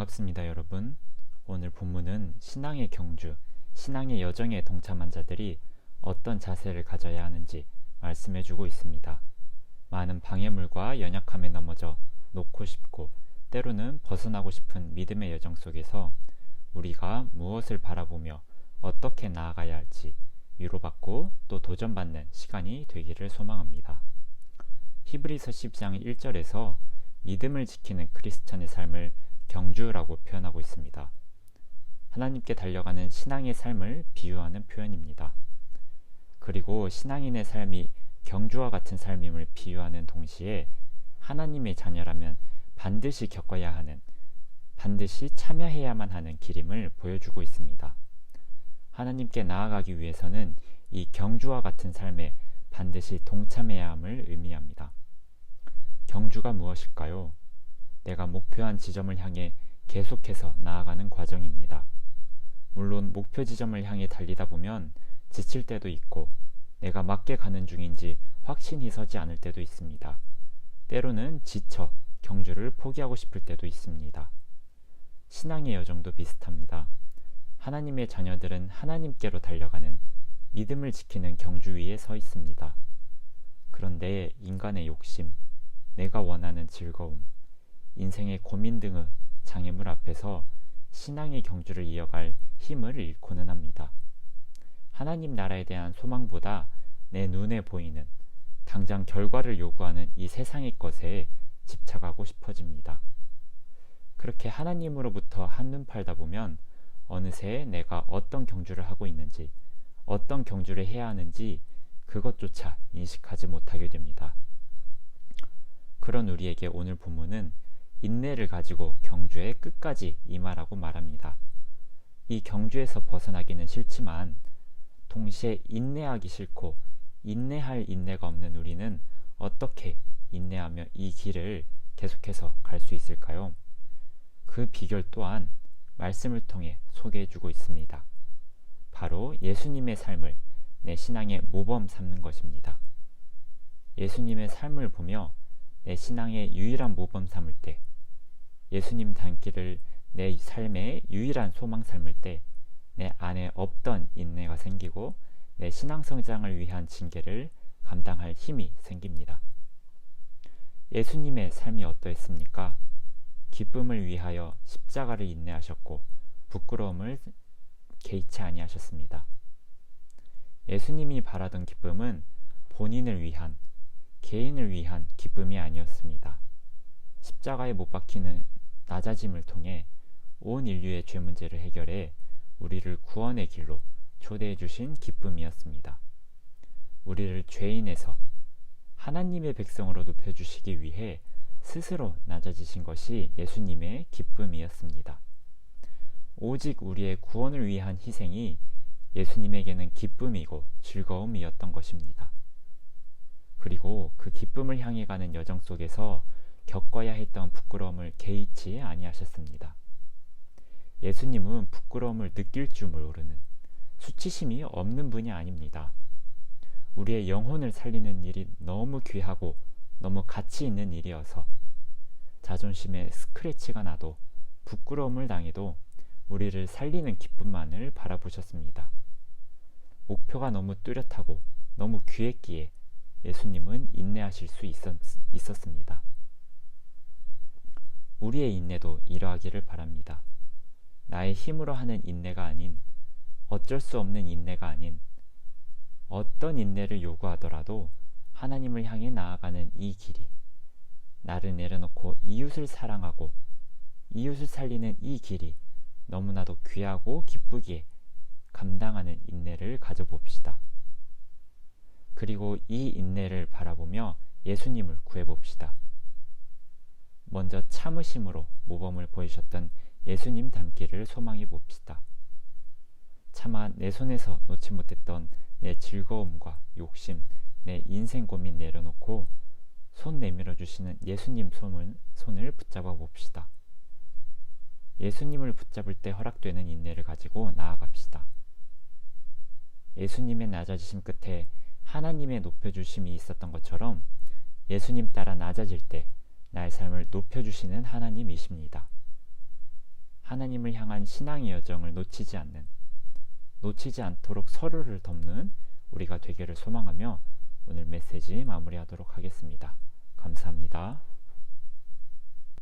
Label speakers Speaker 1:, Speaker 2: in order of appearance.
Speaker 1: 반갑습니다, 여러분. 오늘 본문은 신앙의 경주, 신앙의 여정에 동참한 자들이 어떤 자세를 가져야 하는지 말씀해주고 있습니다. 많은 방해물과 연약함에 넘어져 놓고 싶고 때로는 벗어나고 싶은 믿음의 여정 속에서 우리가 무엇을 바라보며 어떻게 나아가야 할지 위로받고 또 도전받는 시간이 되기를 소망합니다. 히브리서 10장 1절에서 믿음을 지키는 크리스찬의 삶을 경주라고 표현하고 있습니다. 하나님께 달려가는 신앙의 삶을 비유하는 표현입니다. 그리고 신앙인의 삶이 경주와 같은 삶임을 비유하는 동시에 하나님의 자녀라면 반드시 겪어야 하는, 반드시 참여해야만 하는 길임을 보여주고 있습니다. 하나님께 나아가기 위해서는 이 경주와 같은 삶에 반드시 동참해야 함을 의미합니다. 경주가 무엇일까요? 내가 목표한 지점을 향해 계속해서 나아가는 과정입니다. 물론 목표 지점을 향해 달리다 보면 지칠 때도 있고 내가 맞게 가는 중인지 확신이 서지 않을 때도 있습니다. 때로는 지쳐 경주를 포기하고 싶을 때도 있습니다. 신앙의 여정도 비슷합니다. 하나님의 자녀들은 하나님께로 달려가는 믿음을 지키는 경주 위에 서 있습니다. 그런데 인간의 욕심, 내가 원하는 즐거움, 인생의 고민 등의 장애물 앞에서 신앙의 경주를 이어갈 힘을 잃고는 합니다. 하나님 나라에 대한 소망보다 내 눈에 보이는 당장 결과를 요구하는 이 세상의 것에 집착하고 싶어집니다. 그렇게 하나님으로부터 한눈 팔다 보면 어느새 내가 어떤 경주를 하고 있는지, 어떤 경주를 해야 하는지 그것조차 인식하지 못하게 됩니다. 그런 우리에게 오늘 본문은 인내를 가지고 경주의 끝까지 임하라고 말합니다. 이 경주에서 벗어나기는 싫지만 동시에 인내하기 싫고 인내할 인내가 없는 우리는 어떻게 인내하며 이 길을 계속해서 갈 수 있을까요? 그 비결 또한 말씀을 통해 소개해주고 있습니다. 바로 예수님의 삶을 내 신앙의 모범 삼는 것입니다. 예수님의 삶을 보며 내 신앙의 유일한 모범 삼을 때, 예수님 닮기를 내 삶의 유일한 소망 삼을 때 내 안에 없던 인내가 생기고 내 신앙 성장을 위한 징계를 감당할 힘이 생깁니다. 예수님의 삶이 어떠했습니까? 기쁨을 위하여 십자가를 인내하셨고 부끄러움을 개의치 아니하셨습니다. 예수님이 바라던 기쁨은 본인을 위한, 개인을 위한 기쁨이 아니었습니다. 십자가에 못 박히는 낮아짐을 통해 온 인류의 죄 문제를 해결해 우리를 구원의 길로 초대해 주신 기쁨이었습니다. 우리를 죄인에서 하나님의 백성으로 높여주시기 위해 스스로 낮아지신 것이 예수님의 기쁨이었습니다. 오직 우리의 구원을 위한 희생이 예수님에게는 기쁨이고 즐거움이었던 것입니다. 그리고 그 기쁨을 향해 가는 여정 속에서 겪어야 했던 부끄러움을 개의치 아니하셨습니다. 예수님은 부끄러움을 느낄 줄 모르는, 수치심이 없는 분이 아닙니다. 우리의 영혼을 살리는 일이 너무 귀하고 너무 가치 있는 일이어서 자존심에 스크래치가 나도 부끄러움을 당해도 우리를 살리는 기쁨만을 바라보셨습니다. 목표가 너무 뚜렷하고 너무 귀했기에 예수님은 인내하실 수 있었습니다. 우리의 인내도 이러하기를 바랍니다. 나의 힘으로 하는 인내가 아닌, 어쩔 수 없는 인내가 아닌, 어떤 인내를 요구하더라도 하나님을 향해 나아가는 이 길이, 나를 내려놓고 이웃을 사랑하고 이웃을 살리는 이 길이 너무나도 귀하고 기쁘기에 감당하는 인내를 가져봅시다. 그리고 이 인내를 바라보며 예수님을 구해봅시다. 먼저 참으심으로 모범을 보이셨던 예수님 닮기를 소망해 봅시다. 차마 내 손에서 놓지 못했던 내 즐거움과 욕심, 내 인생 고민 내려놓고 손 내밀어 주시는 예수님 손을 붙잡아 봅시다. 예수님을 붙잡을 때 허락되는 인내를 가지고 나아갑시다. 예수님의 낮아지심 끝에 하나님의 높여주심이 있었던 것처럼 예수님 따라 낮아질 때 나의 삶을 높여주시는 하나님이십니다. 하나님을 향한 신앙의 여정을 놓치지 않도록 서로를 돕는 우리가 되기를 소망하며 오늘 메시지 마무리하도록 하겠습니다. 감사합니다.